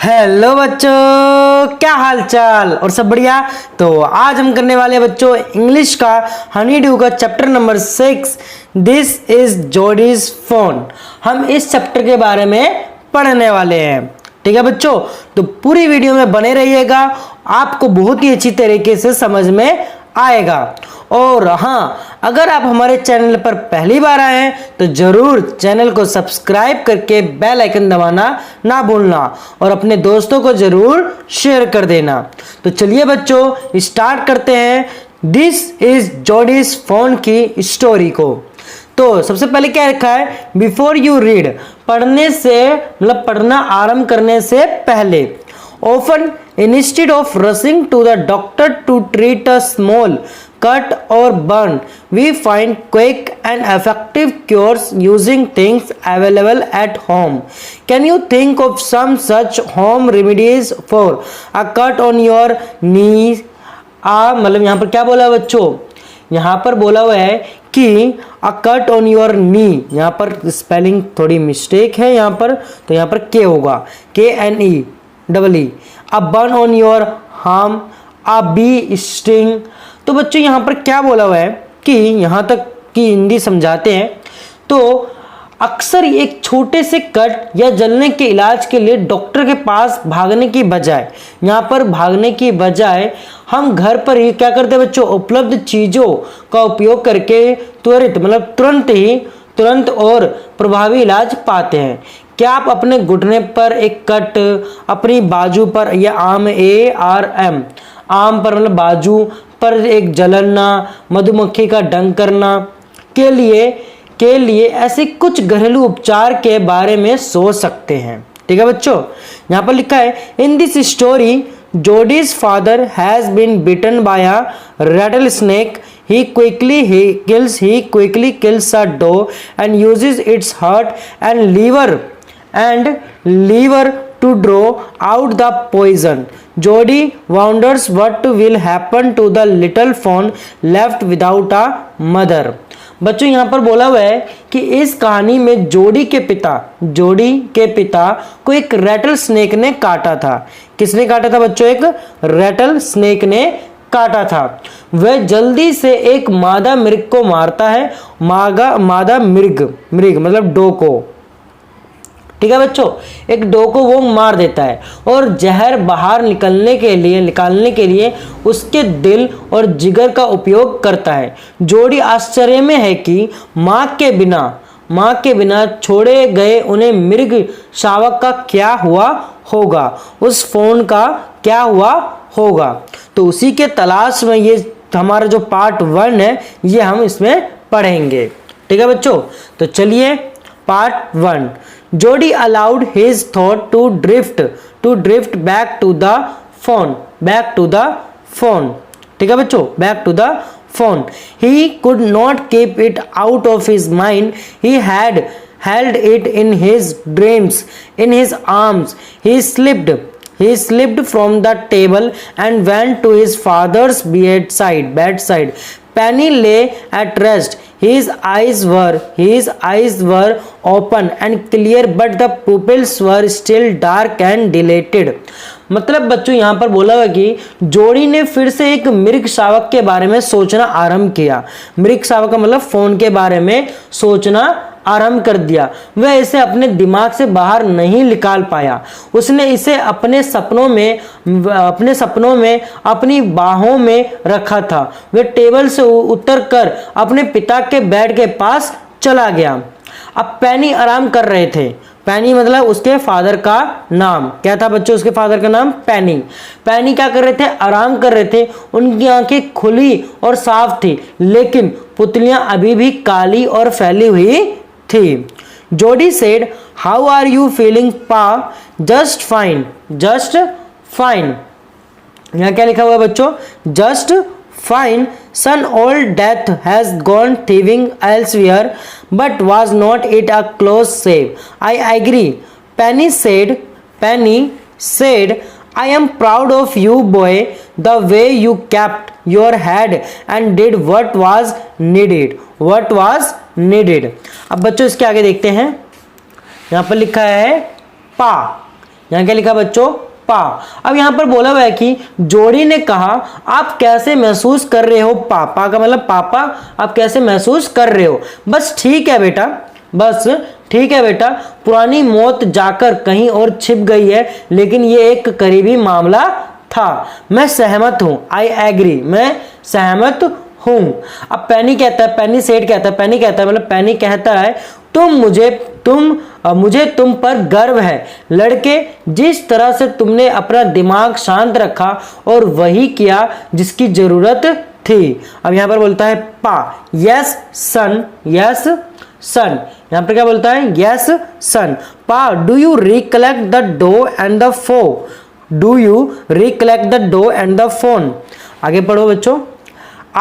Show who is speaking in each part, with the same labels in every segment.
Speaker 1: Hello बच्चों, क्या हाल चाल और सब बढ़िया। तो आज हम करने वाले हैं बच्चों इंग्लिश का हनी ड्यू का chapter number 6 this is Jody's phone. हम इस चैप्टर के बारे में पढ़ने वाले हैं। ठीक है बच्चों, तो पूरी वीडियो में बने रहिएगा, आपको बहुत ही अच्छी तरीके से समझ में आएगा। और हाँ, अगर आप हमारे चैनल पर पहली बार आए हैं तो जरूर चैनल को सब्सक्राइब करके बेल आइकन दबाना ना भूलना और अपने दोस्तों को जरूर शेयर कर देना। तो चलिए बच्चों स्टार्ट करते हैं दिस इज जोडीज फोन की स्टोरी को। तो सबसे पहले क्या लिखा है, बिफोर यू रीड, पढ़ने से मतलब पढ़ना आरंभ करने से पहले। Often, instead of rushing to the doctor to treat a small cut or burn, we find quick and effective cures using things available at home. Can you think of some such home remedies for a cut on your knee? मतलब यहाँ पर क्या बोला है बच्चों, यहाँ पर बोला हुआ है कि अ कट ऑन योर नी। यहाँ पर स्पेलिंग थोड़ी मिस्टेक है यहाँ पर, तो यहाँ पर के होगा KNE double E. A burn on your harm, a bee sting. तो बच्चों यहाँ पर क्या बोला हुआ है कि यहाँ तक की हिंदी समझाते हैं। तो अक्सर एक छोटे से कट या जलने के इलाज के लिए डॉक्टर के पास भागने की बजाय, यहाँ पर भागने की बजाय हम घर पर ही क्या करते हैं बच्चों, उपलब्ध चीज़ों का उपयोग करके त्वरित मतलब तुरंत और प्रभावी इलाज पाते हैं। क्या आप अपने घुटने पर एक कट, अपनी बाजू पर या आम ARM आम पर मतलब बाजू पर एक जलना, मधुमक्खी का डंक करना के लिए ऐसे कुछ घरेलू उपचार के बारे में सोच सकते हैं। ठीक है बच्चों, यहाँ पर लिखा है in this story Jody's father has been bitten by a rattlesnake. He quickly kills a doe and uses its heart and liver to draw out the poison. Jody wonders what will happen to the little fawn left without a mother. बच्चों यहाँ पर बोला हुआ है कि इस कहानी में जोडी के पिता को एक रैटल स्नेक ने काटा था। किसने काटा था बच्चों, एक रैटल स्नेक ने काटा था। वह जल्दी से एक मादा मृग को मारता है, मादा मृग मतलब डो को। ठीक है बच्चों, एक डो को वो मार देता है और जहर बाहर निकालने के लिए उसके दिल और जिगर का उपयोग करता है। जोडी आश्चर्य में है कि माँ के बिना छोड़े गए उन्हें मृग शावक का क्या हुआ होगा, उस फोन का क्या हुआ होगा। तो उसी के तलाश में ये हमारा जो पार्ट 1 है ये हम इसमें पढ़ेंगे। ठीक है बच्चों, तो चलिए part 1। Jody allowed his thought to drift back to the phone. ठीक है बच्चों, back to the phone. He could not keep it out of his mind. He had held it in his dreams, in his arms. He slipped from the table and went to his father's bedside. Penny lay at rest. His eyes were open and clear, but the pupils were still dark and dilated. मतलब बच्चों यहाँ पर बोला हुआ कि जोडी ने फिर से एक मृग शावक के बारे में सोचना आरंभ किया। मृग शावक का मतलब फोन के बारे में सोचना आरंभ कर दिया। वह इसे अपने दिमाग से बाहर नहीं निकाल पाया। उसने इसे अपने सपनों में अपनी बाहों में रखा था। वह टेबल से उतरकर अपने पिता के बेड के पास चला गया। अब पेनी आराम कर रहे थे। पेनी मतलब उसके फादर का नाम क्या था बच्चों, उसके फादर का नाम पेनी। पेनी क्या कर रहे थे, आराम कर रहे थे। उनकी आंखें खुली और साफ थी, लेकिन पुतलियां अभी भी काली और फैली हुई थी। Jodie said, how are you feeling pa? Just fine. यहाँ क्या लिखा हुआ है बच्चों, just fine. Son, old death has gone thieving elsewhere, but was not it a close shave? I agree. Penny said, I am proud of you, boy, the way you kept your head and did what was needed. अब बच्चों इसके आगे देखते हैं। यहाँ पर लिखा है पा। यहाँ क्या लिखा बच्चों, पा। अब यहाँ पर बोला हुआ है कि जोड़ी ने कहा आप कैसे महसूस कर रहे हो, पापा का मतलब पापा आप कैसे महसूस कर रहे हो। बस ठीक है बेटा, बस ठीक है बेटा, पुरानी मौत जाकर कहीं और छिप गई है, लेकिन ये एक करीबी मामला था। मैं सहमत हूं, आई एग्री, मैं सहमत हूं। अब पैनी कहता है, पैनी सेठ कहता है, पैनी कहता है मतलब पैनी कहता है मुझे तुम पर गर्व है लड़के, जिस तरह से तुमने अपना दिमाग शांत रखा और वही किया जिसकी जरूरत थी। अब यहां पर बोलता है पा, यस सन, यस सन। यहां पर क्या बोलता है, yes son. Pa, do you recollect the doe and the fawn, do you recollect the doe and the fawn. आगे पढ़ो बच्चों।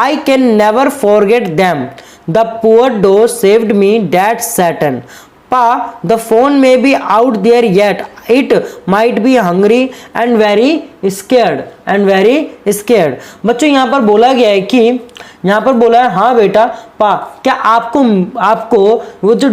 Speaker 1: I can never forget them. The poor doe saved me that Satan. Pa, the phone may be out there yet. It might be hungry and very scared. And very scared. बच्चों यहाँ पर बोला गया है कि यहाँ पर बोला है हाँ बेटा पा, क्या आपको वो जो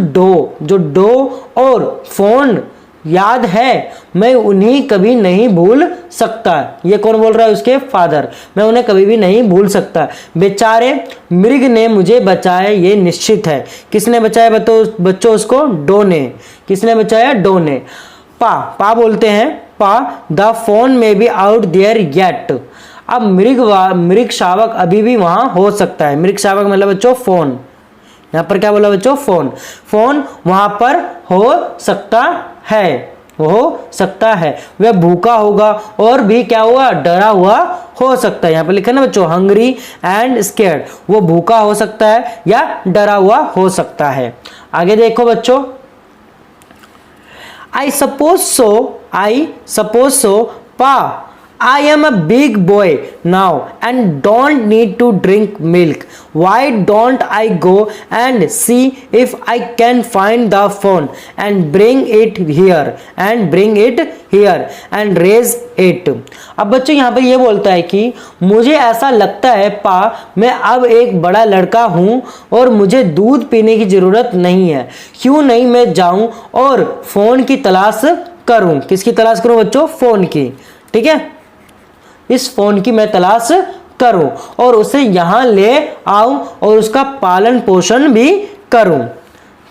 Speaker 1: डो और फोन याद है, मैं उन्हें कभी नहीं भूल सकता। ये कौन बोल रहा है, उसके फादर। मैं उन्हें कभी भी नहीं भूल सकता। बेचारे मृग ने मुझे बचाया, ये निश्चित है। किसने बचाया बच्चों उसको, डो ने। किसने बचाया, डो ने। पा बोलते हैं पा, द फोन में बी आउट देयर येट। अब मृग शावक अभी भी वहां हो सकता है। मृग शावक मतलब बच्चों फोन। यहां पर क्या बोला बच्चों, फोन वहां पर हो सकता है, हो सकता है। वह भूखा होगा और भी क्या हुआ, डरा हुआ हो सकता है। यहां पर लिखा ना बच्चों, हंग्री एंड स्केर्ड। वो भूखा हो सकता है या डरा हुआ हो सकता है। आगे देखो बच्चों, आई सपोज सो पा, I am a big boy now and don't need to drink milk. Why don't I go and see if I can find the phone and bring it here and raise it. अब बच्चों यहाँ पर ये बोलता है कि मुझे ऐसा लगता है पा, मैं अब एक बड़ा लड़का हूँ और मुझे दूध पीने की जरूरत नहीं है। क्यों नहीं मैं जाऊं और फोन की तलाश करूं। किसकी तलाश करूं बच्चों, फोन की। ठीक है, इस फोन की मैं तलाश करूं और उसे यहां ले आऊं और उसका पालन पोषण भी करूं।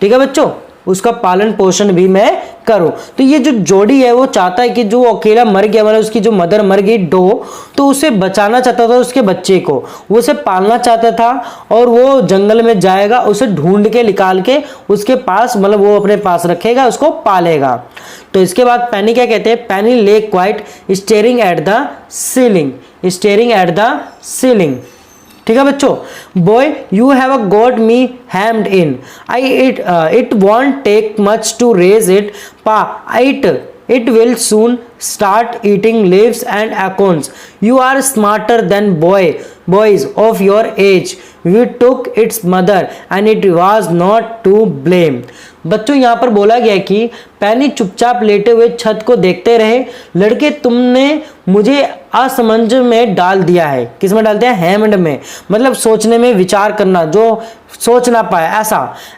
Speaker 1: ठीक है बच्चों, उसका पालन पोषण भी मैं करूं। तो ये जो जोड़ी है वो चाहता है कि जो अकेला मर गया, मतलब उसकी जो मदर मर गई डो, तो उसे बचाना चाहता था उसके बच्चे को, वो उसे पालना चाहता था और वो जंगल में जाएगा, उसे ढूंढ के निकाल के उसके पास, मतलब वो अपने पास रखेगा, उसको पालेगा। तो इसके बाद पैनी क्या कहते हैं, Penny lay quite staring at the ceiling, staring at the ceiling. ठीक है बच्चों, boy you have got me hemmed in, it won't take much to raise it, pa it will soon start eating leaves and acorns. You are smarter than boys of your age. We took its mother and it was not to blame. बच्चों यहाँ पर बोला गया कि पैनी चुपचाप लेटे हुए छत को देखते रहे। लड़के तुमने मुझे असमंज में डाल दिया है। किस में डाल दिया, हैमंड में, मतलब सोचने में, विचार करना, जो सोच ना पाए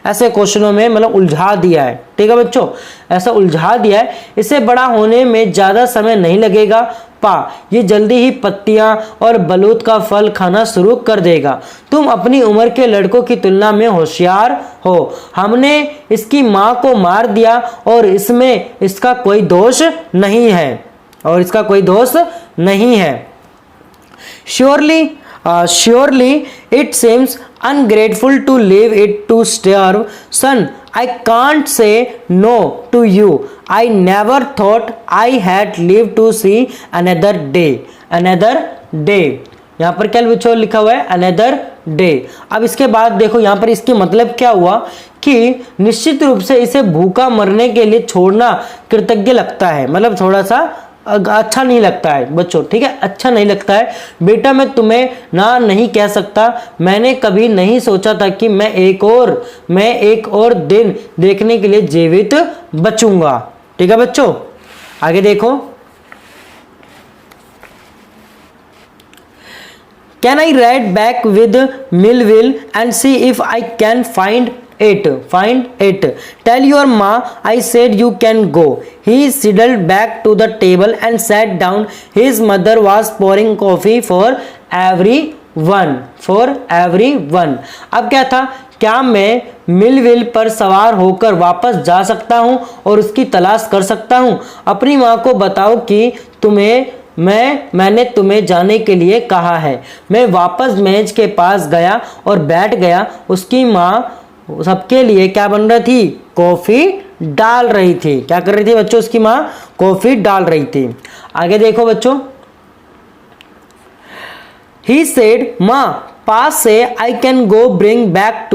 Speaker 1: ऐसे क्वेश्चनों में मतलब उलझा दिया है। ठीक है बच्चों, ऐसा उलझा दिया है। इसे बड़ा होने में ज्यादा समय नहीं लगेगा पा, ये जल्दी ही पत्तियां और बलूत का फल खाना शुरू कर देगा। तुम अपनी उम्र के लड़कों की तुलना में होशियार हो। हमने इसकी मां को मार दिया और इसमें इसका कोई दोष नहीं है, और इसका कोई दोष नहीं है। Surely it seems ungrateful to leave it to starve. Son, I can't say no to you. I never thought I had lived to see another day. Another day. यहाँ पर क्या बच्चों लिखा हुआ है, another day. अब इसके बाद देखो यहाँ पर इसके मतलब क्या हुआ कि निश्चित रूप से इसे भूखा मरने के लिए छोड़ना कृतज्ञ लगता है, मतलब थोड़ा सा अच्छा नहीं लगता है बच्चों। ठीक है, अच्छा नहीं लगता है बेटा, मैं तुम्हें ना नहीं कह सकता। मैंने कभी नहीं सोचा था कि मैं एक और दिन देखने के लिए जीवित बचूंगा। ठीक है बच्चों, आगे देखो। Can I ride back with Millville and see if I can find it. Find it. Tell your ma I said you can go. He sidled back to the table and sat down. His mother was pouring coffee for everyone. For everyone. अब क्या था, क्या मैं Millville पर सवार होकर वापस जा सकता हूं और उसकी तलाश कर सकता हूं? अपनी मां को बताओ कि मैंने तुम्हें जाने के लिए कहा है। मैं वापस मेज के पास गया और बैठ गया। उसकी माँ सबके लिए क्या बन रही थी? कॉफी डाल रही थी। क्या कर रही थी बच्चों? उसकी माँ कॉफी डाल रही थी। आगे देखो बच्चों, He said, "Ma, Pa say I can go bring back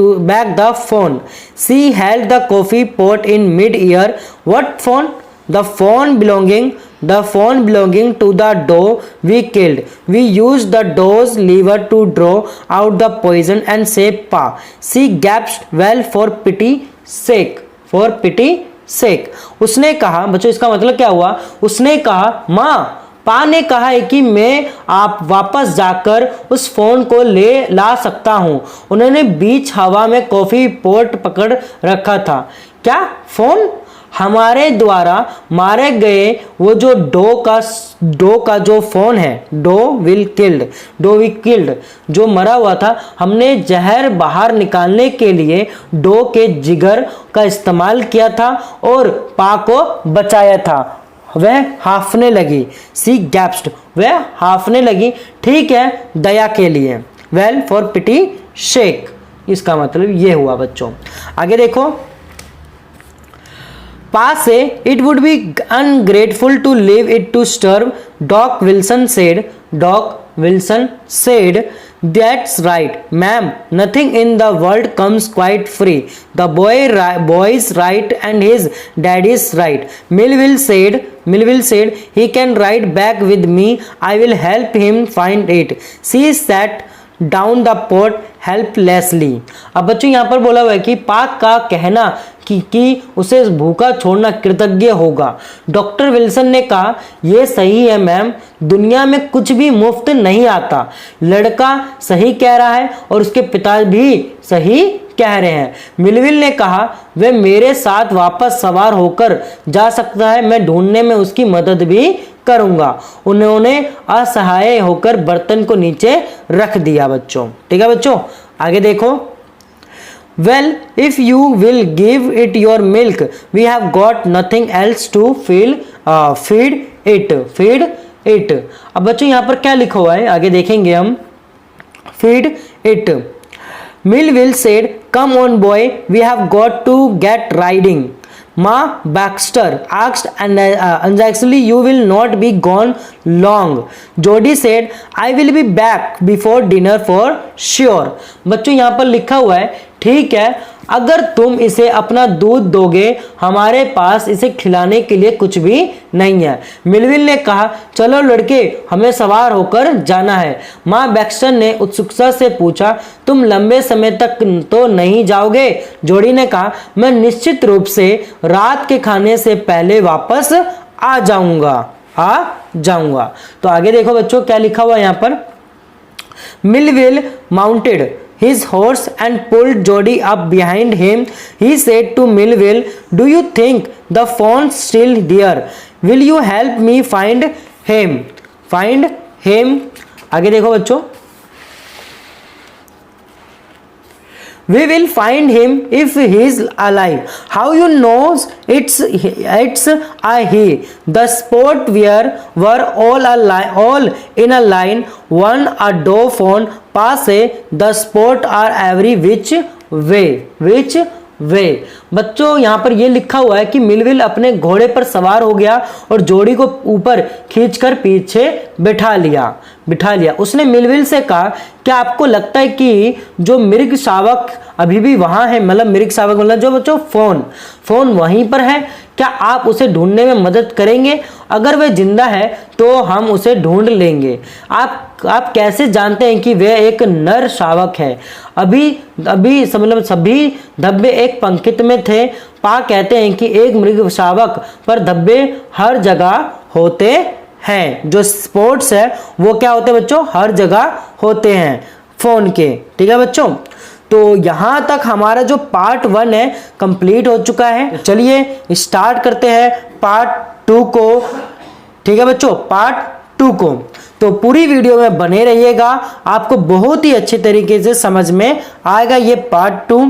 Speaker 1: the phone." She held the coffee pot in mid-air. What phone? The phone belonging to the dog we killed. We used the dog's liver to draw out the poison and save Pa. She gasped, "Well, for pity sake." For pity sake. उसने कहा, बच्चों इसका मतलब क्या हुआ? उसने कहा, माँ, पा ने कहा है कि मैं आप वापस जाकर उस फोन को ला सकता हूं। उन्होंने बीच हवा में कॉफी पॉट पकड़ रखा था। क्या फोन? हमारे द्वारा मारे गए वो जो डो का जो फोन है, डो वी किल्ड, जो मरा हुआ था, हमने जहर बाहर निकालने के लिए डो के जिगर का इस्तेमाल किया था और पा को बचाया था। वह हाफने लगी। सी गैप्स्ड, वह हाफने लगी। ठीक है, दया के लिए। Well, for pity sake. इसका मतलब ये हुआ बच्चों। आगे देखो, pa said it would be ungrateful to leave it to starve. Doc Wilson said that's right, ma'am. Nothing in the world comes quite free. The boy's right and his daddy's right. Millville said he can ride back with me. I will help him find it. She sat down the pot helplessly. अब बच्चों यहाँ पर बोला हुआ है कि पाक का कहना कि उसे भूखा छोड़ना कृतज्ञ होगा। डॉक्टर विल्सन ने कहा, यह सही है मैम, दुनिया में कुछ भी मुफ्त नहीं आता। लड़का सही कह रहा है और उसके पिता भी सही कह रहे हैं। मिलविल ने कहा, वह मेरे साथ वापस सवार होकर जा सकता है। मैं ढूंढने में उसकी मदद भी करूंगा। उन्होंने असहाय होकर बर्तन को नीचे रख दिया बच्चों। ठीक है बच्चों, आगे देखो। Well, if you will give it your milk, we have got nothing else to feed it. अब बच्चों यहाँ पर क्या लिखा हुआ है, आगे देखेंगे हम। Feed it. Millville said, "Come on, boy, we have got to get riding." Ma Baxter asked anxiously, "You will not be gone long." Jody said, "I will be back before dinner for sure." बच्चों यहाँ पर लिखा हुआ है, ठीक है, अगर तुम इसे अपना दूध दोगे, हमारे पास इसे खिलाने के लिए कुछ भी नहीं है। मिलविल ने कहा, चलो लड़के, हमें सवार होकर जाना है। माँ बैक्स्टर ने उत्सुकता से पूछा, तुम लंबे समय तक तो नहीं जाओगे? जोड़ी ने कहा, मैं निश्चित रूप से रात के खाने से पहले वापस आ जाऊंगा। तो आगे देखो बच्चों क्या लिखा हुआ है यहाँ पर। Millville mounted his horse and pulled Jody up behind him. He said to Millville, "Do you think the phone's still there? Will you help me find him?" आगे देखो बच्चों। We will find him if he is alive. How you knows it's a he? The sport were all in a line. One a dove phone. Pass the sport are every which way. बच्चों यहाँ पर ये लिखा हुआ है कि Millville अपने घोड़े पर सवार हो गया और जोड़ी को ऊपर खींचकर पीछे बिठा लिया। उसने मिलविल से कहा, क्या आपको लगता है कि जो मृग शावक अभी भी वहां है? मतलब मृग शावक मतलब जो बच्चों फोन वहीं पर है। क्या आप उसे ढूंढने में मदद करेंगे? अगर वह जिंदा है तो हम उसे ढूंढ लेंगे। आप कैसे जानते हैं कि वह एक नर शावक है? अभी मतलब सभी धब्बे एक पंक्ति में थे। पा कहते हैं कि एक मृग शावक पर धब्बे हर जगह होते हैं। जो स्पोर्ट्स है वो क्या होते हैं बच्चों? हर जगह होते हैं फोन के। ठीक है बच्चों, तो यहाँ तक हमारा जो पार्ट 1 है कंप्लीट हो चुका है। तो चलिए स्टार्ट करते हैं पार्ट 2 को। ठीक है बच्चों, पार्ट 2 को। तो पूरी वीडियो में बने रहिएगा, आपको बहुत ही अच्छे तरीके से समझ में आएगा ये पार्ट 2।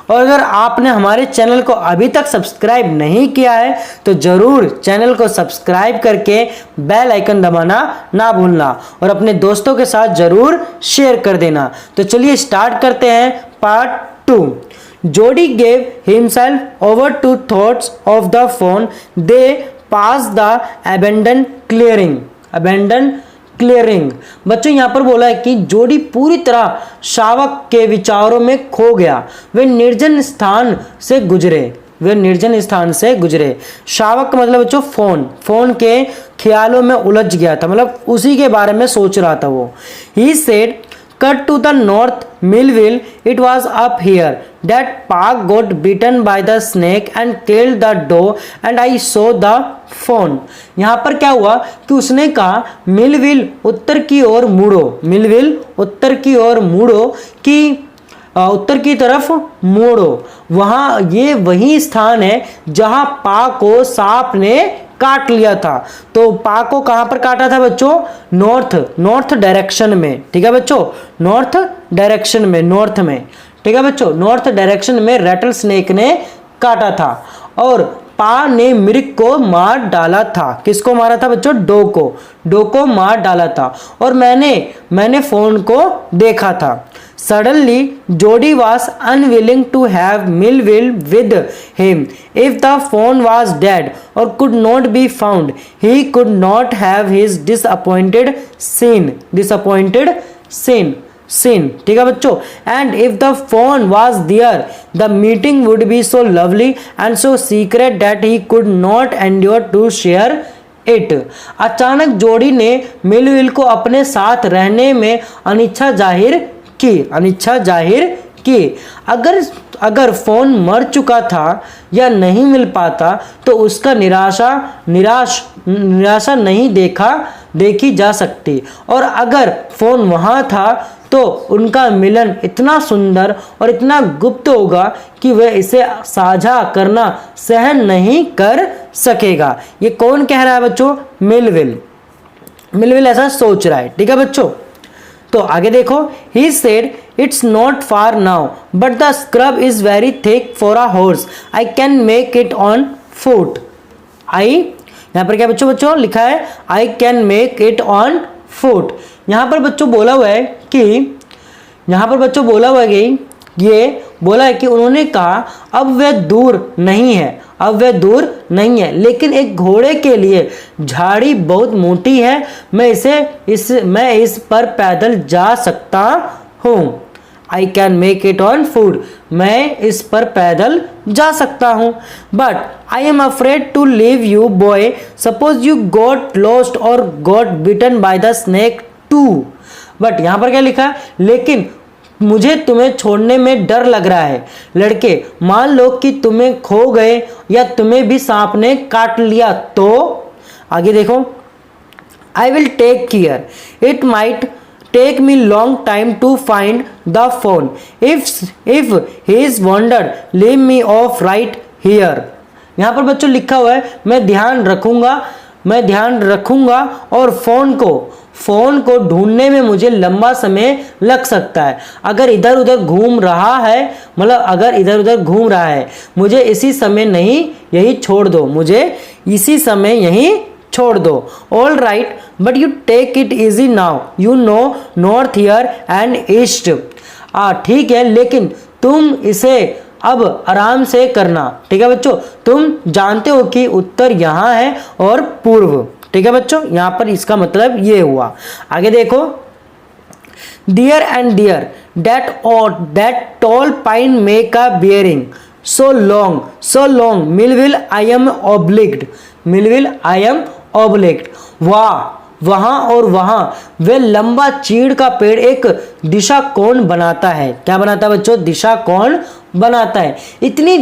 Speaker 1: और अगर आपने हमारे चैनल को अभी तक सब्सक्राइब नहीं किया है तो जरूर चैनल को सब्सक्राइब करके बेल आइकन दबाना ना भूलना और अपने दोस्तों के साथ जरूर शेयर कर देना। तो चलिए स्टार्ट करते हैं part 2। Jody gave himself over to thoughts of the fawn, they pass the abandon clearing. बच्चों यहां पर बोला है कि जोडी पूरी तरह शावक के विचारों में खो गया, वे निर्जन स्थान से गुजरे। शावक का मतलब बच्चों फोन के ख्यालों में उलझ गया था, मतलब उसी के बारे में सोच रहा था वो। He said cut to the north Millville, it was up here that Park got bitten by the snake and killed the dog and I saw the phone। यहाँ पर क्या हुआ कि उसने कहा मिलविल उत्तर की ओर मुड़ो कि उत्तर की तरफ मोड़ो। वहाँ ये वही स्थान है जहाँ पा को सांप ने काट लिया था। तो पा को कहां पर काटा था बच्चों? नॉर्थ डायरेक्शन में। ठीक है बच्चों, नॉर्थ में। ठीक है बच्चों, नॉर्थ डायरेक्शन में रैटल स्नेक ने काटा था और पा ने मृग को मार डाला था। किसको मारा था बच्चों? डो को मार डाला था और मैंने फोन को देखा था। Suddenly, Jody was unwilling to have Millville with him. If the phone was dead or could not be found, he could not have his disappointed scene. ठीक है बच्चों, and if the phone was there, the meeting would be so lovely and so secret that he could not endure to share it. अचानक जोड़ी ने Millville को अपने साथ रहने में अनिच्छा जाहिर की। अगर फोन मर चुका था या नहीं मिल पाता तो उसका निराशा नहीं देखी जा सकती, और अगर फोन वहां था तो उनका मिलन इतना सुंदर और इतना गुप्त होगा कि वह इसे साझा करना सहन नहीं कर सकेगा। ये कौन कह रहा है बच्चों? मिलविल ऐसा सोच रहा है। ठीक है बच्चों, तो आगे देखो। He said, "It's not far now, but the scrub is very thick for a horse. I can make it on foot." यहाँ पर क्या बच्चों लिखा है? I can make it on foot। यहाँ पर बच्चों बोला हुआ है कि ये बोला है कि उन्होंने कहा अब वह दूर नहीं है, लेकिन एक घोड़े के लिए झाड़ी बहुत मोटी है, मैं इस पर पैदल जा सकता हूँ। I can make it on foot, मैं इस पर पैदल जा सकता हूँ। But I am afraid to leave you, boy. Suppose you got lost or got bitten by the snake too. But यहाँ पर क्या लिखा है? लेकिन मुझे तुम्हें छोड़ने में डर लग रहा है लड़के, मान लो कि तुम्हें खो गए या तुम्हें भी सांप ने काट लिया तो। आगे देखो। I will take care. It might take me long time to find the phone. If he is wandered, leave me off right here. यहाँ पर बच्चों लिखा हुआ है मैं ध्यान रखूंगा और फोन को ढूंढने में मुझे लंबा समय लग सकता है। अगर इधर उधर घूम रहा है मुझे इसी समय यही छोड़ दो। All right, but you take it easy now. You know north here and east. ठीक है, लेकिन तुम इसे अब आराम से करना। ठीक है बच्चों, तुम जानते हो कि उत्तर यहाँ है और पूर्व। ठीक है बच्चों, यहाँ पर इसका मतलब ये हुआ। आगे देखो। Dear and dear, that tall pine make a bearing. So long, Millville, I am obliged. वहाँ और वहाँ वे लंबा चीड़ का पेड़ एक दिशा कोण बनाता है। क्या बनाता है बच्चों? दिशा कोण बनाता है। इतनी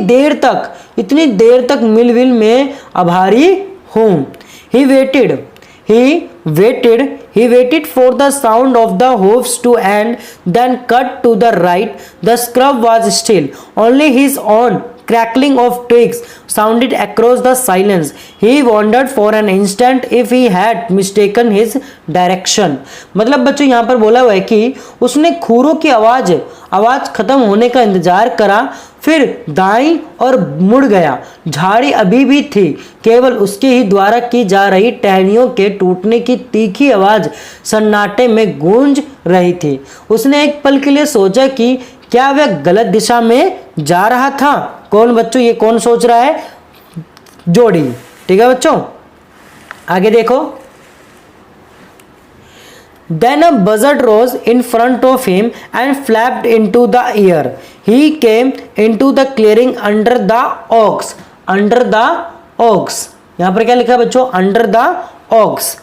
Speaker 1: देर तक मिलविल में आभारी हूँ। He he waited for the sound of the hoofs to end, then cut to the right. The scrub was still. Only his own crackling of twigs sounded across the silence. He wondered for an instant if he had mistaken his direction. मतलब बच्चों यहाँ पर बोला हुआ है कि उसने खूरों की आवाज खत्म होने का इंतजार करा, फिर दाईं और मुड़ गया। झाड़ी अभी भी थी, केवल उसके ही द्वारा की जा रही टहनियों के टूटने की तीखी आवाज सन्नाटे में गूंज रही थी। उसने एक पल के लिए सोचा कि क्या वह गलत दिशा में जा रहा था। कौन बच्चों, ये कौन सोच रहा है? जोडी। ठीक है बच्चों, आगे देखो। Then a buzzard rose in front of him and flapped into the air. He came into the clearing under the oaks. Under the oaks. यहाँ पर क्या लिखा है बच्चों? Under the oaks.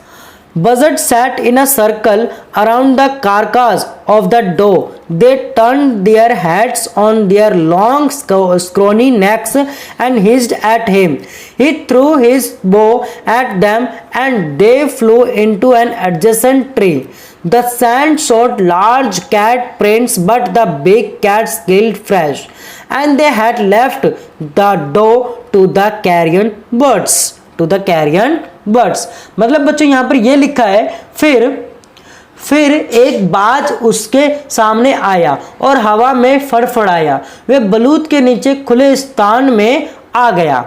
Speaker 1: Buzzards sat in a circle around the carcass of the doe. They turned their heads on their long scrawny necks and hissed at him. He threw his bow at them and they flew into an adjacent tree. The sand showed large cat prints, but the big cats killed fresh, and they had left the doe to the carrion birds. To the carrion birds. मतलब बच्चों यहाँ पर ये लिखा है, फिर एक बाज उसके सामने आया और हवा में फड़फड़ाया। वे बलूत के नीचे खुले स्थान में आ गया।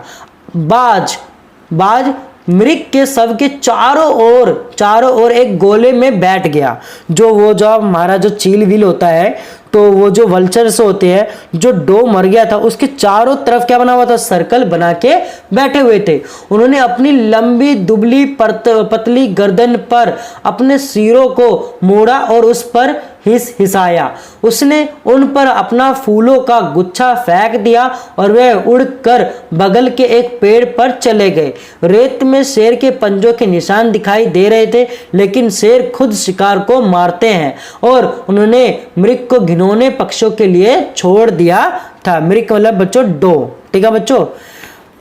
Speaker 1: बाज मृग के शव के चारों ओर एक गोले में बैठ गया। जो हमारा जो चील व्हील होता है, तो वो जो वल्चर्स होते हैं, जो डो मर गया था उसके चारों तरफ क्या बना हुआ था? सर्कल बना के बैठे हुए थे। उन्होंने अपनी लंबी दुबली पतली गर्दन पर अपने सिरों को मोड़ा और उस पर हिसाया। उसने उन पर अपना फूलों का गुच्छा फेंक दिया और वे उड़कर बगल के एक पेड़ पर चले गए। रेत में शेर के पंजों के निशान दिखाई दे रहे थे, लेकिन शेर खुद शिकार को मारते हैं और उन्होंने मृग को घिनौने पक्षियों के लिए छोड़ दिया था। मृग मतलब बच्चों डो, ठीक है बच्चों,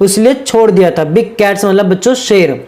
Speaker 1: उसलिए छोड़ दिया था। बिग कैट्स मतलब बच्चों शेर।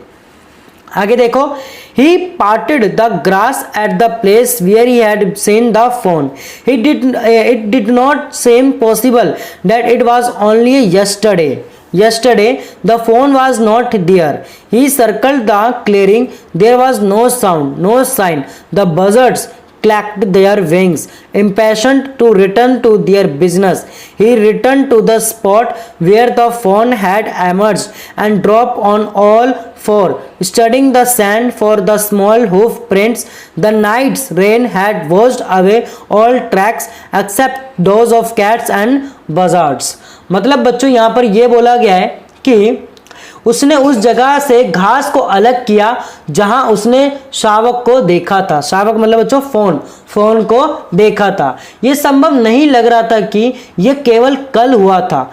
Speaker 1: आगे देखो। He parted the grass at the place where he had seen the fawn. It did not seem possible that it was only yesterday. The fawn was not there. He circled the clearing. There was no sound, no sign. The buzzards clacked their wings, impatient to return to their business. He returned to the spot where the fawn had emerged and dropped on all four, studying the sand for the small hoof prints. The night's rain had washed away all tracks except those of cats and buzzards. मतलब बच्चों यहाँ पर ये बोला गया है कि उसने उस जगह से घास को अलग किया जहां उसने शावक को देखा था। शावक मतलब बच्चों फोन को देखा था। यह संभव नहीं लग रहा था कि यह केवल कल हुआ था।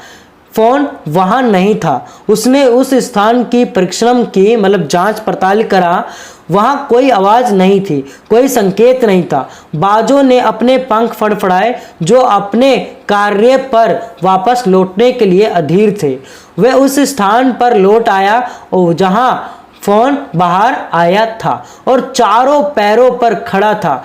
Speaker 1: फोन वहां नहीं था। उसने उस स्थान की परिश्रम की, मतलब जांच पड़ताल करा। वहां कोई आवाज नहीं थी, कोई संकेत नहीं था। बाजों ने अपने पंख फड़फड़ाए जो अपने कार्य पर वापस लौटने के लिए अधीर थे। वह उस स्थान पर लौट आया और जहां फोन बाहर आया था और चारों पैरों पर खड़ा था।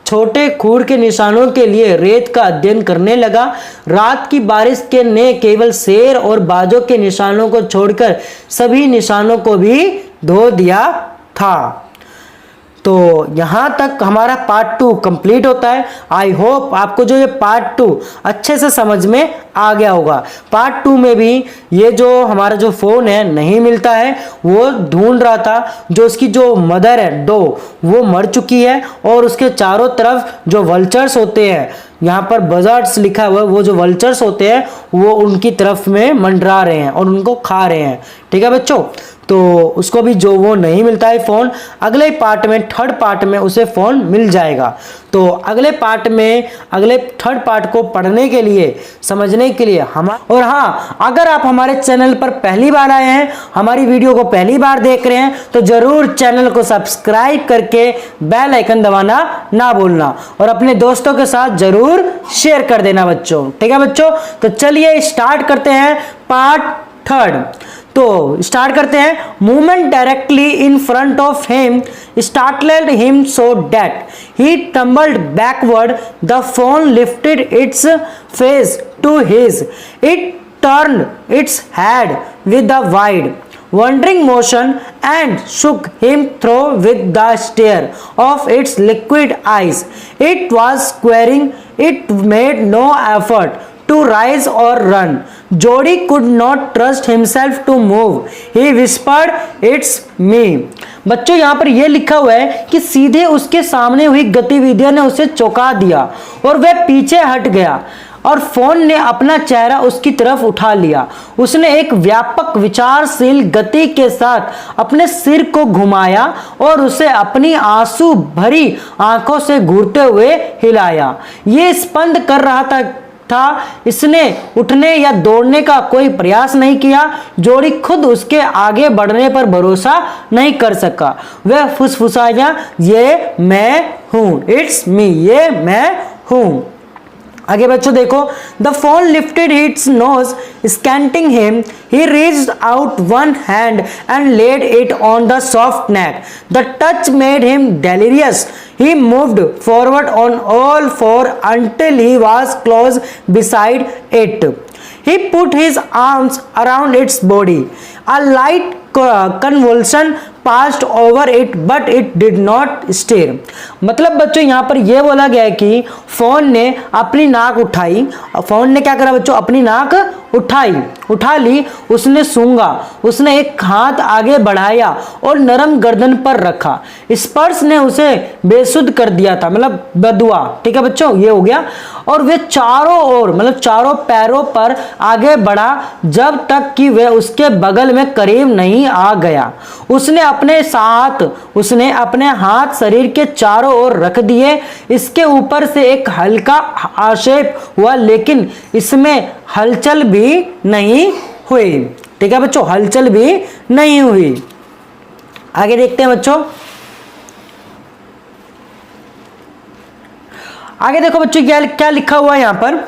Speaker 1: छोटे खूर के निशानों के लिए रेत का अध्ययन करने लगा। रात की बारिश के ने केवल शेर और बाजों के निशानों को छोड़कर सभी निशानों को भी धो दिया था। तो यहाँ तक हमारा पार्ट 2 कंप्लीट होता है। आई होप आपको जो ये पार्ट 2 अच्छे से समझ में आ गया होगा। पार्ट 2 में भी ये जो हमारा जो फोन है नहीं मिलता है, वो ढूंढ रहा था। जो उसकी जो मदर है डो, वो मर चुकी है और उसके चारों तरफ जो वल्चर्स होते हैं, यहाँ पर बजर्ड्स लिखा हुआ है, वो जो वल्चर्स होते हैं वो उनकी तरफ में मंडरा रहे हैं और उनको खा रहे हैं। ठीक है बच्चों, तो उसको भी जो वो नहीं मिलता है फोन, अगले पार्ट में, थर्ड पार्ट में उसे फोन मिल जाएगा। तो अगले पार्ट में, अगले थर्ड पार्ट को पढ़ने के लिए, समझने के लिए और हाँ, अगर आप हमारे चैनल पर पहली बार आए हैं, हमारी वीडियो को पहली बार देख रहे हैं, तो जरूर चैनल को सब्सक्राइब करके बेल आइकन दबाना ना भूलना और अपने दोस्तों के साथ जरूर शेयर कर देना बच्चों। ठीक है बच्चों, तो चलिए स्टार्ट करते हैं पार्ट 3। तो स्टार्ट करते हैं. Movement directly in front of him startled him so that he tumbled backward. The phone lifted its face to his. It turned its head with a wide, wandering motion and shook him through with the stare of its liquid eyes. It was squaring. It made no effort to rise or run. Jody could not trust himself to move. He whispered, "It's me." बच्चों यहाँ पर यह लिखा हुआ है कि सीधे उसके सामने हुई गतिविधियों ने उसे चौंका दिया और वह पीछे हट गया और फोन ने अपना चेहरा उसकी तरफ उठा लिया. उसने एक व्यापक विचारशील गति के साथ अपने सिर को घुमाया और उसे अपनी आंसू भरी आंखों से घूरते हुए हिलाया. ये स्पंद कर रहा था. इसने उठने या दौड़ने का कोई प्रयास नहीं किया. जोड़ी खुद उसके आगे बढ़ने पर भरोसा नहीं कर सका. वह फुसफुसाया, ये मैं हूं. It's me. ये मैं हूं. आगे बच्चों देखो. The fawn lifted its nose scenting him. He reached out one hand and laid it on the soft neck. The touch made him delirious. He moved forward on all four until he was close beside it. He put his arms around its body. A light convulsion passed over it, but it did not stir. मतलब बच्चों यहाँ पर यह बोला गया है कि phone ने अपनी नाक उठाई. फोन ने क्या करा बच्चों? अपनी नाक उठा ली. उसने सूंघा. उसने एक हाथ आगे बढ़ाया और नरम गर्दन पर रखा. स्पर्श ने उसे बेसुध कर दिया था, मतलब बदुआ. ठीक है बच्चों, ये हो गया. और वे चारों ओर मतलब चारों पैरों पर आगे बढ़ा जब तक कि वह उसके बगल में करीब नहीं आ गया. उसने अपने हाथ शरीर के चारों ओर रख दिए. इसके ऊपर से एक हल्का आक्षेप हुआ, लेकिन इसमें हलचल भी नहीं हुई. ठीक है बच्चों, हलचल भी नहीं हुई. आगे देखते हैं बच्चों. आगे देखो बच्चों क्या लिखा हुआ है यहां पर.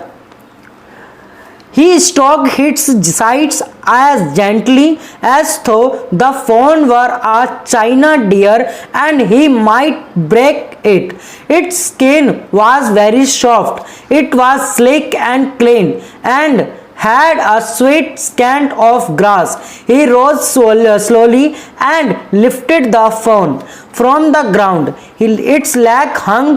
Speaker 1: He stroked its sides as gently as though the phone were a china deer and he might break it. Its skin was very soft. It was sleek and clean and had a sweet scent of grass. He rose slowly and lifted the phone from the ground. Its leg hung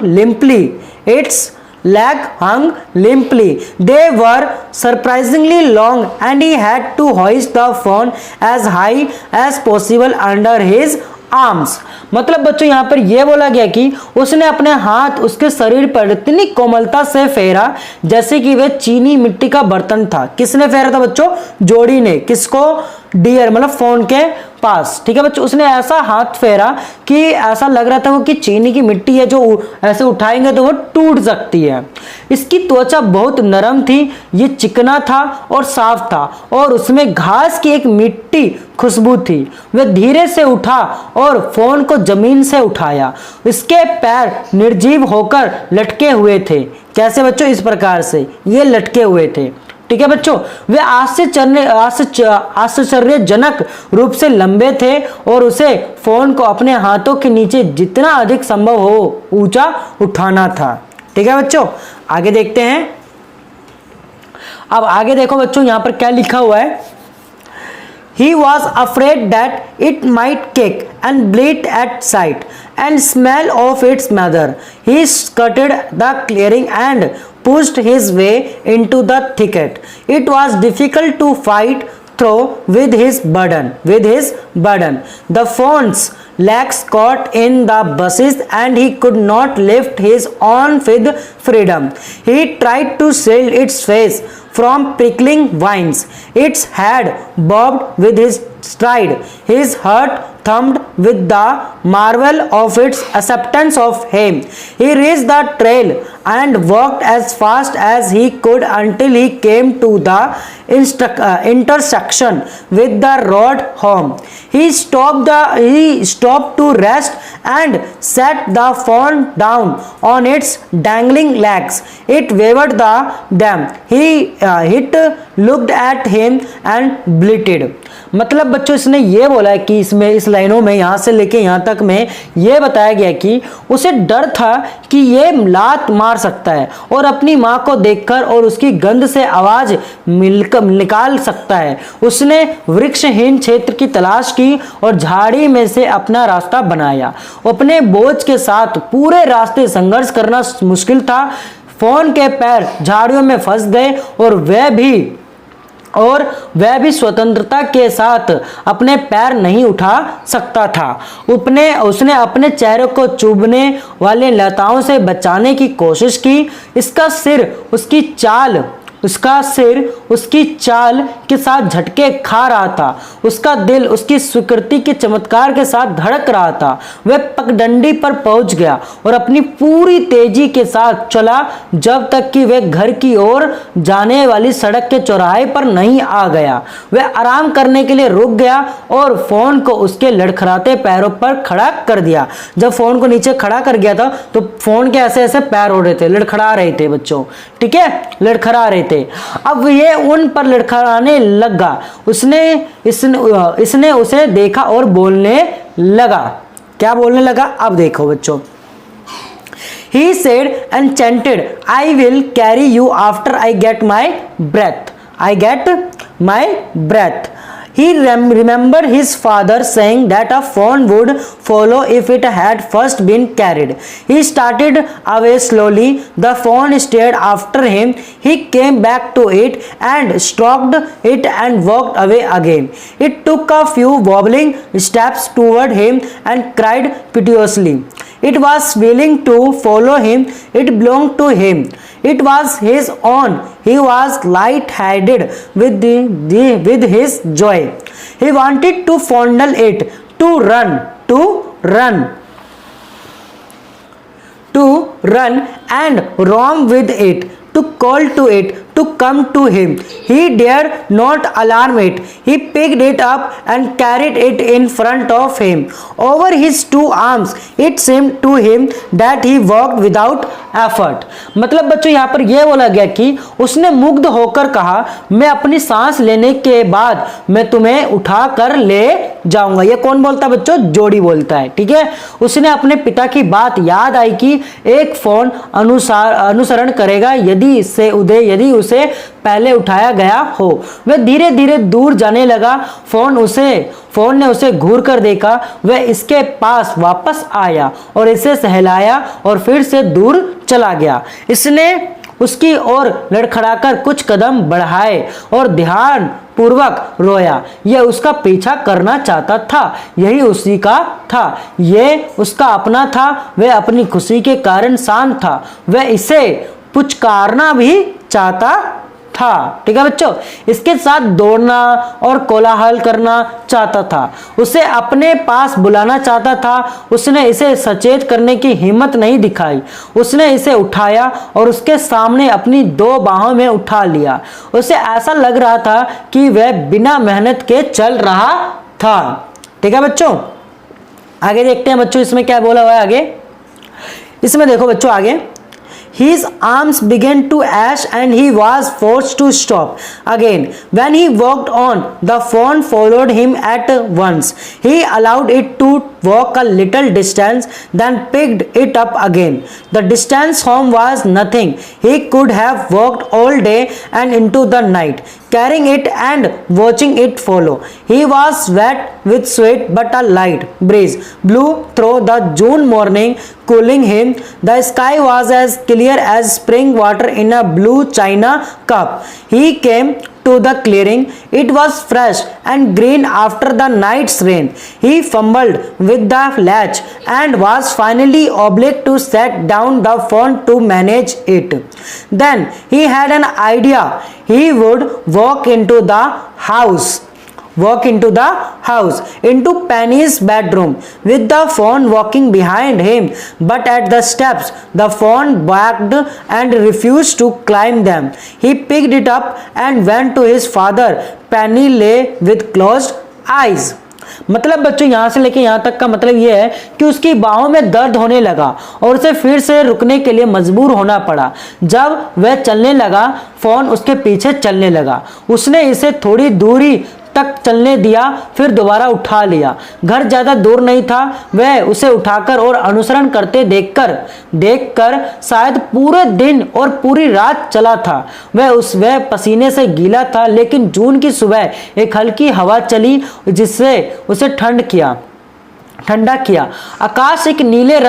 Speaker 1: limply. They were surprisingly long and he had to hoist the phone as high as possible under his arms. मतलब बच्चों यहाँ पर यह बोला गया कि उसने अपने हाथ उसके शरीर पर इतनी कोमलता से फेरा जैसे कि वह चीनी मिट्टी का बर्तन था. किसने फेरा था बच्चों? जोड़ी ने. किसको? डियर मतलब फोन के पास. ठीक है बच्चों, उसने ऐसा हाथ फेरा कि ऐसा लग रहा था वो कि चीनी की मिट्टी है जो ऐसे उठाएंगे तो वो टूट सकती है. इसकी त्वचा बहुत नरम थी. ये चिकना था और साफ था और उसमें घास की एक मिट्टी खुशबू थी. वह धीरे से उठा और फोन को जमीन से उठाया. इसके पैर निर्जीव होकर लटके हुए थे. कैसे बच्चों? इस प्रकार से ये लटके हुए थे. ठीक है बच्चों, वे आश्चर्यजनक रूप से लंबे थे और उसे फोन को अपने हाथों के नीचे जितना अधिक संभव हो ऊंचा उठाना था. ठीक है बच्चों, आगे देखते हैं. अब आगे देखो बच्चों यहाँ पर क्या लिखा हुआ है. He was afraid that it might kick and bleat at sight and smell of its mother. He skirted the clearing and pushed his way into the thicket. It was difficult to fight through with his burden. The phone's legs caught in the bushes and he could not lift his arm with freedom. He tried to shield its face from prickling vines. Its head bobbed with his stride. His heart thumped with the marvel of its acceptance of him. He reached the trail and walked as fast as he could until he came to the intersection with the road home. He stopped to rest and set the phone down on its dangling legs. It waved them. It looked at him and bleated. मतलब बच्चों इसने ये बोला है कि इसमें इस लाइनों में यहाँ से लेके यहाँ तक में ये बताया गया कि उसे डर था कि ये लात मार सकता है और अपनी माँ को देखकर और उसकी गंध से आवाज निकाल सकता है। उसने वृक्षहीन क्षेत्र की तलाश की और झाड़ी में से अपना रास्ता बनाया। अपने बोझ के साथ पूरे रास्ते संघर्ष करना मुश्किल था। फोन के पैर झाड़ियों में फंस गए और वह भी स्वतंत्रता के साथ अपने पैर नहीं उठा सकता था। उसने अपने चेहरे को चुभने वाले लताओं से बचाने की कोशिश की। उसका सिर उसकी चाल के साथ झटके खा रहा था। उसका दिल उसकी स्वीकृति के चमत्कार के साथ धड़क रहा था। वह पगडंडी पर पहुंच गया और अपनी पूरी तेजी के साथ चला जब तक कि वह घर की ओर जाने वाली सड़क के चौराहे पर नहीं आ गया। वह आराम करने के लिए रुक गया और फोन को उसके लड़खड़ाते पैरों पर खड़ा कर दिया। जब फोन को नीचे खड़ा कर गया था तो फोन के ऐसे ऐसे पैर हो रहे थे, लड़खड़ा रहे थे बच्चों, ठीक है, लड़खड़ा रहे थे। अब ये उन पर लड़खड़ाने लगा। इसने उसे देखा और बोलने लगा। क्या बोलने लगा? अब देखो बच्चों। He said and chanted, I will carry you after I get my breath. I get my breath. He remembered his father saying that a fawn would follow if it had first been carried. He started away slowly. The fawn stared after him. He came back to it and stroked it and walked away again. It took a few wobbling steps toward him and cried piteously. It was willing to follow him. It belonged to him. It was his own. He was light-headed with his joy. He wanted to fondle it, to run and roam with it, to call to it to come to him. He dared not alarm it. He picked it up and carried it in front of him over his two arms. It seemed to him that he walked without effort. मतलब बच्चों यहाँ पर यह बोला गया कि उसने मुग्ध होकर कहा, मैं अपनी सांस लेने के बाद मैं तुम्हें उठा कर ले जाऊंगा। ये कौन बोलता है बच्चों? जोड़ी बोलता है, ठीक है। उसने अपने पिता की बात याद आई कि एक फोन अनुसरण करेगा यदि उसे पहले उठाया गया हो। वह धीरे धीरे दूर जाने लगा। फोन ने उसे घूर कर देखा। वह इसके पास वापस आया और इसे सहलाया और फिर से दूर चला गया। इसने उसकी ओर लड़खड़ाकर कुछ कदम बढ़ाए और ध्यान पूर्वक रोया। यह उसका पीछा करना चाहता था, यही उसी का था, यह उसका अपना था। वह अपनी खुशी के कारण शांत था। वह इसे पुचकारना भी चाहता था, ठीक है बच्चों। इसके साथ दौड़ना और कोलाहल करना चाहता था, उसे अपने पास बुलाना चाहता था। उसने इसे सचेत करने की हिम्मत नहीं दिखाई। उसने इसे उठाया और उसके सामने अपनी दो बाहों में उठा लिया। उसे ऐसा लग रहा था कि वह बिना मेहनत के चल रहा था, ठीक है बच्चों। आगे देखते हैं बच्चों इसमें क्या बोला हुआ है। आगे इसमें देखो बच्चों, आगे his arms began to ache and he was forced to stop again. When he walked on, the fawn followed him at once. He allowed it to walk a little distance, then picked it up again. The distance home was nothing. He could have walked all day and into the night, carrying it and watching it follow. He was wet with sweat, but a light breeze blew through the June morning, cooling him. The sky was as clear as spring water in a blue china cup. He came to the clearing. It was fresh and green after the night's rain. He fumbled with the latch and was finally obliged to set down the phone to manage it. Then he had an idea. He would walk into the house, into Penny's bedroom, with the fawn walking behind him. But at the steps, the fawn backed and refused to climb them. He picked it up and went to his father. Penny lay with closed eyes. मतलब बच्चों यहाँ से लेके यहाँ तक का मतलब ये है कि उसकी बाहों में दर्द होने लगा और उसे फिर से रुकने के लिए मजबूर होना पड़ा। जब वह चलने लगा, फोन उसके पीछे चलने लगा। उसने इसे थोड़ी दूरी तक चलने दिया, फिर दोबारा उठा लिया। घर ज्यादा दूर नहीं था। वह उसे उठाकर और अनुसरण करते देखकर शायद पूरे दिन और पूरी रात चला था। वह पसीने से गीला था, लेकिन जून की सुबह एक हल्की हवा चली जिससे उसे ठंडा किया। आकाश एक नीले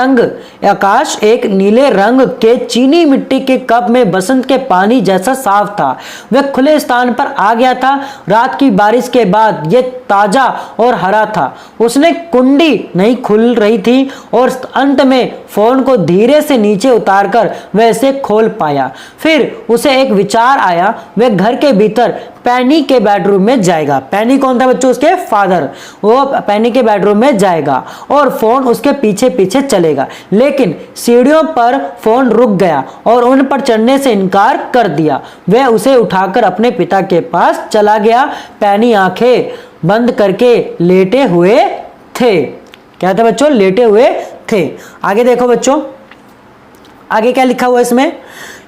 Speaker 1: रंग के चीनी मिट्टी के कप में बसंत के पानी जैसा साफ था। वह खुले स्थान पर आ गया था। रात की बारिश के बाद यह ताजा और हरा था। उसने कुंडी नहीं खुल रही थी और अंत में फोन को धीरे से नीचे उतारकर वह इसे खोल पाया। फिर उसे एक विचार आया। वह घर के भीतर पैनी के बेडरूम में जाएगा। पैनी कौन था बच्चों? उसके फादर। वो पैनी के बेडरूम में जाएगा और फोन उसके पीछे पीछे चलेगा, लेकिन सीढ़ियों पर फोन रुक गया और उन पर चढ़ने से इनकार कर दिया। वह उसे उठाकर अपने पिता के पास चला गया। पैनी आंखें बंद करके लेटे हुए थे। क्या था बच्चों? लेटे हुए थे। आगे देखो बच्चों, आगे क्या लिखा हुआ इसमें?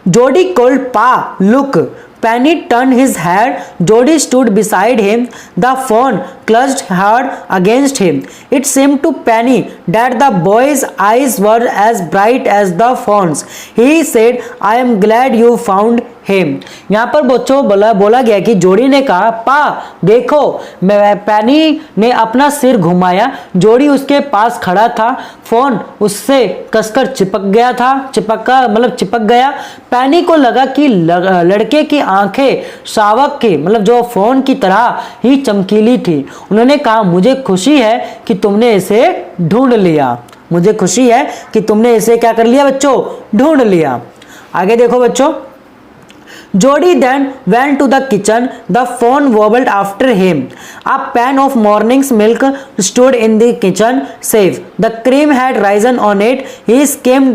Speaker 1: जोडी कॉल्ड पा, look. Penny turned his head. Jody stood beside him. The phone clutched hard against him. It seemed to Penny that the boy's eyes were as bright as the phone's. He said, "I am glad you found him." यहाँ पर बच्चों बोला गया कि जोड़ी ने कहा, पा देखो। पैनी ने अपना सिर घुमाया। जोड़ी उसके पास खड़ा था। फोन उससे कसकर चिपक गया। पैनी को लगा कि लड़के की आंखें शावक की जो फोन की तरह ही चमकीली थी। उन्होंने कहा, मुझे खुशी है कि तुमने इसे ढूंढ लिया। मुझे खुशी है कि तुमने इसे क्या कर लिया बच्चों? ढूंढ लिया। आगे देखो बच्चों, Jody then went to the kitchen. The phone wobbled after him. A pan of morning's milk stood in the kitchen safe. The cream had risen on it. He skimmed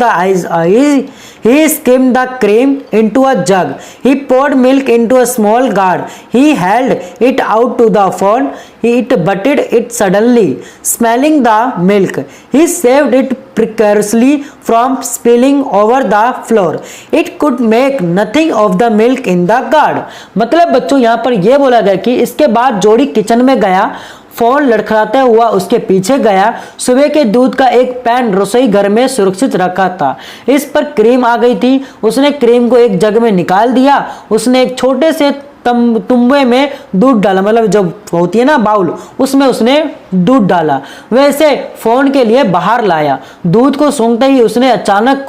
Speaker 1: the cream into a jug. He poured milk into a small gourd. He held it out to the phone. It butted it suddenly, smelling the milk. He saved it precariously from spilling over the floor. It could make nothing of the milk in the gourd. मतलब बच्चों यहाँ पर यह बोला गया कि इसके बाद जोड़ी किचन में गया। फोन लड़खड़ाता हुआ उसके पीछे गया। सुबह के दूध का एक पैन रसोई घर में सुरक्षित रखा था। इस पर क्रीम आ गई थी। उसने क्रीम को एक जग में निकाल दिया। उसने एक छोटे से तुम्बे में दूध डाला, जो होती है ना बाउल, उसमें उसने दूध डाला। वैसे फोन के लिए बाहर लाया। दूध को सूंघते ही उसने अचानक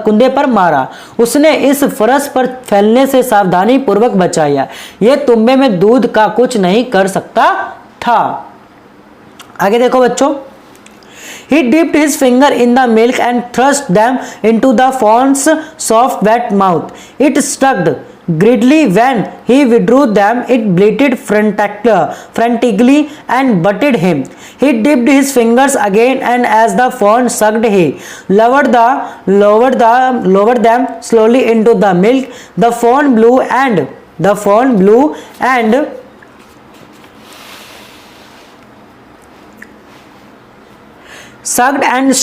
Speaker 1: कुंदे पर मारा। उसने इस फरस पर फैलने से सावधानी पूर्वक बचाया। यह तुम्बे में दूध का कुछ नहीं कर सकता था। आगे देखो बच्चों, He dipped his finger in the milk and thrust them into the fawn's soft wet mouth. It stuck greedily. When he withdrew them, it bleated frantically and butted him. He dipped his fingers again, and as the fawn sucked, he lowered them slowly into the milk. The fawn blew and sucked and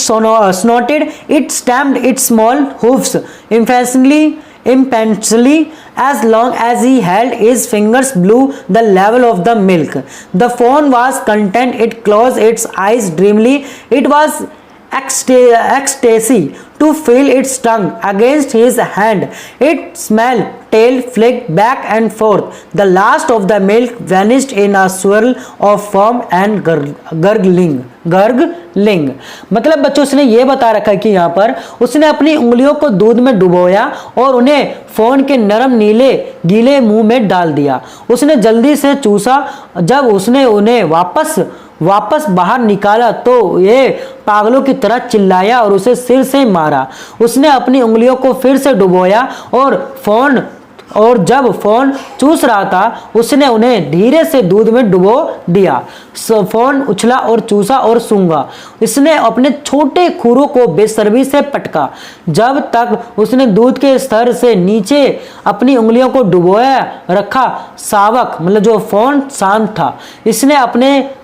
Speaker 1: snorted. It stamped its small hoofs impatiently. As long as he held his fingers below the level of the milk, the fawn was content. It closed its eyes dreamily. It was ecstasy to feel its tongue against his hand. Its smelled tail flicked back and forth. The last of the milk vanished in a swirl of foam and gurgling. मतलब बच्चों उसने ये बता रखा है कि यहाँ पर उसने अपनी उंगलियों को दूध में डुबोया और उन्हें फोन के नरम गीले मुंह में डाल दिया। उसने जल्दी से चूसा। जब उसने उन्हें वापस बाहर निकाला तो ये पागलों की तरह चिल्लाया और उसे सिर से मारा। उसने अपनी उंगलियों को फिर से डुबोया और जब फोन चूस रहा था उसने उन्हें धीरे से दूध में डुबो दिया। फोन उछला और चूसा और सूंघा। इसने अपने छोटे खुरों को बेसब्री से पटका। जब तक उसने दूध के स्तर से नीचे अपनी उंगलियों को डुबोया रखा, शावक जो फोन शांत था।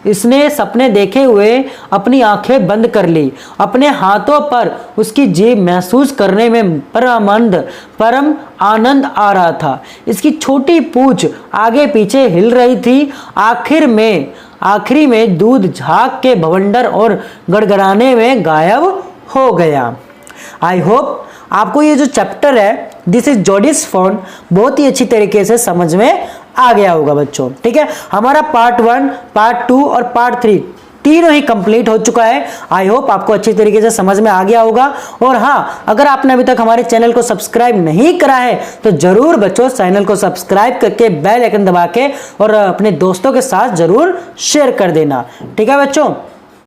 Speaker 1: इसने सपने देखे हुए अपनी आंखें बंद कर ली। अपने हाथों पर उसकी जीभ महसूस करने में परम आनंद आ रहा था। इसकी छोटी पूंछ आगे पीछे हिल रही थी। आखिरी में दूध झाग के भवंडर और गड़गड़ाने में गायब हो गया। आई होप आपको ये जो चैप्टर है दिस इज जोडीज फोन बहुत ही अच्छी तरीके से समझ में आ गया होगा बच्चों। ठीक है, हमारा पार्ट 1, पार्ट 2 और पार्ट 3 तीनों ही कंप्लीट हो चुका है। आई होप आपको अच्छी तरीके से समझ में आ गया होगा। और हाँ, अगर आपने अभी तक हमारे चैनल को सब्सक्राइब नहीं करा है तो जरूर बच्चों चैनल को सब्सक्राइब करके बेल आइकन दबा के और अपने दोस्तों के साथ जरूर शेयर कर देना। ठीक है बच्चों।